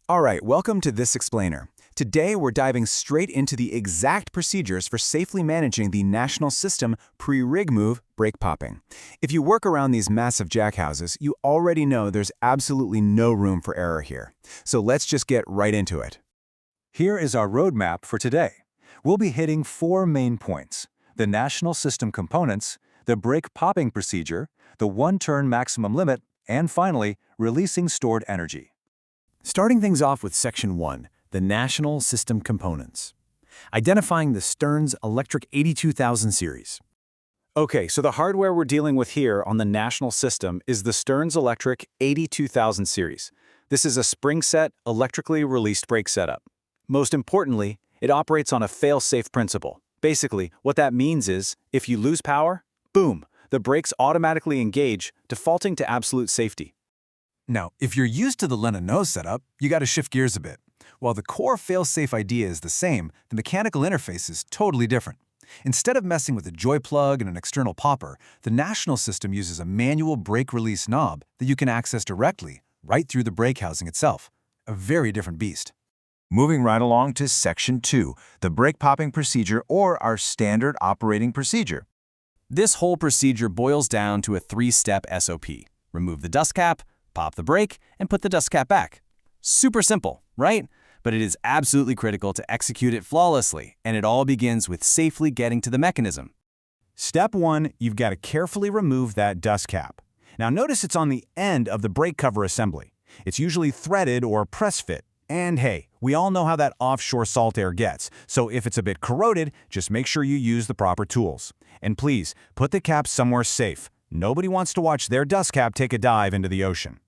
Alright, welcome to This Explainer. Today we're diving straight into the exact procedures for safely managing the National System pre-rig move brake popping. If you work around these massive jackhouses, you already know there's absolutely no room for error here. So let's just get right into it. Here is our roadmap for today. We'll be hitting 4 main points: the National System components, the brake popping procedure, the one-turn maximum limit, and finally, releasing stored energy. Starting things off with Section 1, the National System Components. Identifying the Stearns Electric 82000 series. Okay, so the hardware we're dealing with here on the National System is the Stearns Electric 82000 series. This is a spring-set, electrically released brake setup. Most importantly, it operates on a fail-safe principle. Basically, what that means is, if you lose power, boom, the brakes automatically engage, defaulting to absolute safety. Now, if you're used to the Lennon-Nose setup, you got to shift gears a bit. While the core fail-safe idea is the same, the mechanical interface is totally different. Instead of messing with a joy plug and an external popper, the National System uses a manual brake release knob that you can access directly, right through the brake housing itself. A very different beast. Moving right along to Section 2, the brake popping procedure, or our standard operating procedure. This whole procedure boils down to a 3-step SOP. Remove the dust cap, pop the brake, and put the dust cap back. Super simple, right? But it is absolutely critical to execute it flawlessly, and it all begins with safely getting to the mechanism. Step 1, you've got to carefully remove that dust cap. Now notice it's on the end of the brake cover assembly. It's usually threaded or press fit. And hey, we all know how that offshore salt air gets, so if it's a bit corroded, just make sure you use the proper tools. And please, put the cap somewhere safe. Nobody wants to watch their dust cap take a dive into the ocean.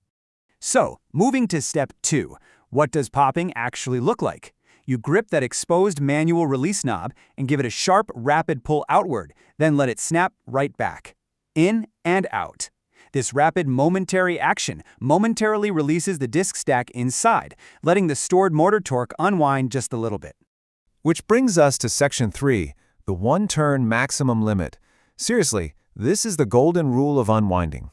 So, moving to Step 2, what does popping actually look like? You grip that exposed manual release knob and give it a sharp, rapid pull outward, then let it snap right back. In and out. This rapid momentary action momentarily releases the disc stack inside, letting the stored motor torque unwind just a little bit. Which brings us to Section 3, the one-turn maximum limit. Seriously, this is the golden rule of unwinding.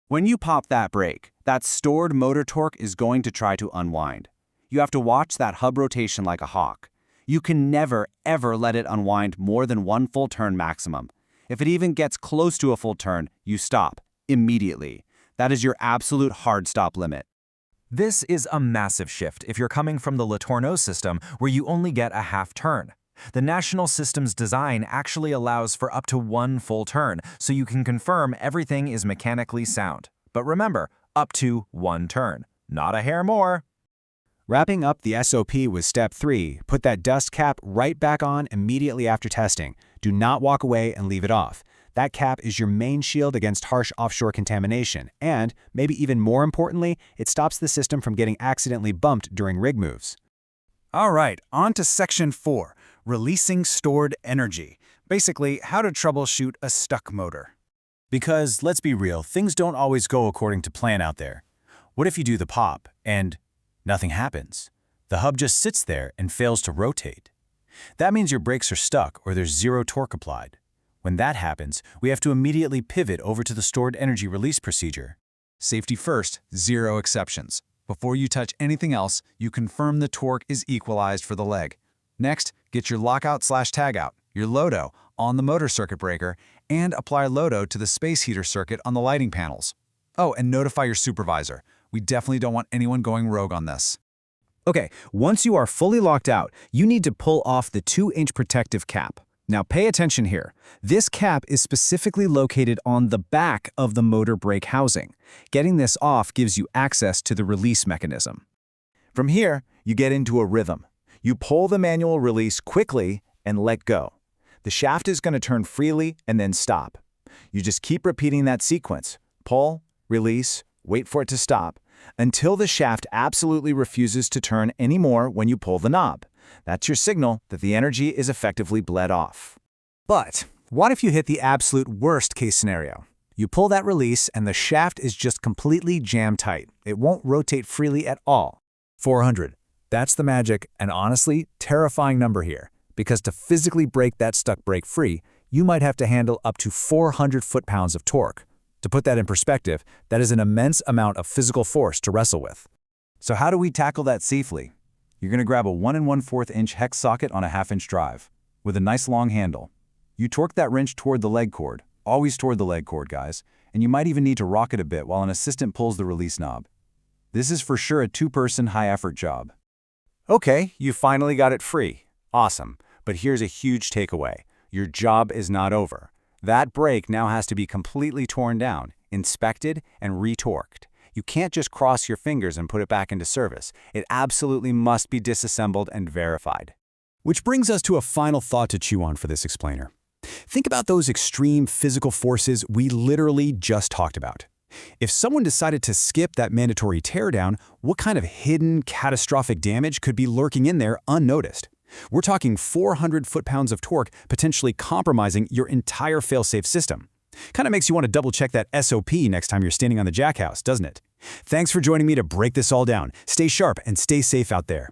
When you pop that brake, that stored motor torque is going to try to unwind. You have to watch that hub rotation like a hawk. You can never, ever let it unwind more than 1 full turn maximum. If it even gets close to a full turn, you stop immediately. That is your absolute hard stop limit. This is a massive shift if you're coming from the Latourneau system where you only get a half turn. The National System's design actually allows for up to 1 full turn, so you can confirm everything is mechanically sound. But remember, up to 1 turn, not a hair more. Wrapping up the SOP with Step 3, put that dust cap right back on immediately after testing. Do not walk away and leave it off. That cap is your main shield against harsh offshore contamination, and, maybe even more importantly, it stops the system from getting accidentally bumped during rig moves. All right, on to Section 4, releasing stored energy. Basically, how to troubleshoot a stuck motor. Because, let's be real, things don't always go according to plan out there. What if you do the pop, and nothing happens? The hub just sits there and fails to rotate. That means your brakes are stuck or there's zero torque applied. When that happens, we have to immediately pivot over to the stored energy release procedure. Safety first, 0 exceptions. Before you touch anything else, you confirm the torque is equalized for the leg. Next, get your lockout/tagout, your LODO, on the motor circuit breaker, and apply LODO to the space heater circuit on the lighting panels. Oh, and notify your supervisor. We definitely don't want anyone going rogue on this. Okay, once you are fully locked out, you need to pull off the 2-inch protective cap. Now pay attention here. This cap is specifically located on the back of the motor brake housing. Getting this off gives you access to the release mechanism. From here, you get into a rhythm. You pull the manual release quickly and let go. The shaft is going to turn freely and then stop. You just keep repeating that sequence. Pull, release, wait for it to stop, until the shaft absolutely refuses to turn anymore when you pull the knob. That's your signal that the energy is effectively bled off. But what if you hit the absolute worst case scenario? You pull that release and the shaft is just completely jammed tight. It won't rotate freely at all. 400. That's the magic and honestly, terrifying number here. Because to physically break that stuck brake free, you might have to handle up to 400 foot-pounds of torque. To put that in perspective, that is an immense amount of physical force to wrestle with. So how do we tackle that safely? You're going to grab a 1 1/4 inch hex socket on a 1/2 inch drive with a nice long handle. You torque that wrench toward the leg cord, always toward the leg cord, guys, and you might even need to rock it a bit while an assistant pulls the release knob. This is for sure a two-person high-effort job. Okay, you finally got it free. Awesome. But here's a huge takeaway. Your job is not over. That brake now has to be completely torn down, inspected, and retorqued. You can't just cross your fingers and put it back into service. It absolutely must be disassembled and verified. Which brings us to a final thought to chew on for this explainer. Think about those extreme physical forces we literally just talked about. If someone decided to skip that mandatory teardown, what kind of hidden, catastrophic damage could be lurking in there unnoticed? We're talking 400 foot-pounds of torque potentially compromising your entire fail-safe system. Kind of makes you want to double-check that SOP next time you're standing on the jackhouse, doesn't it? Thanks for joining me to break this all down. Stay sharp and stay safe out there.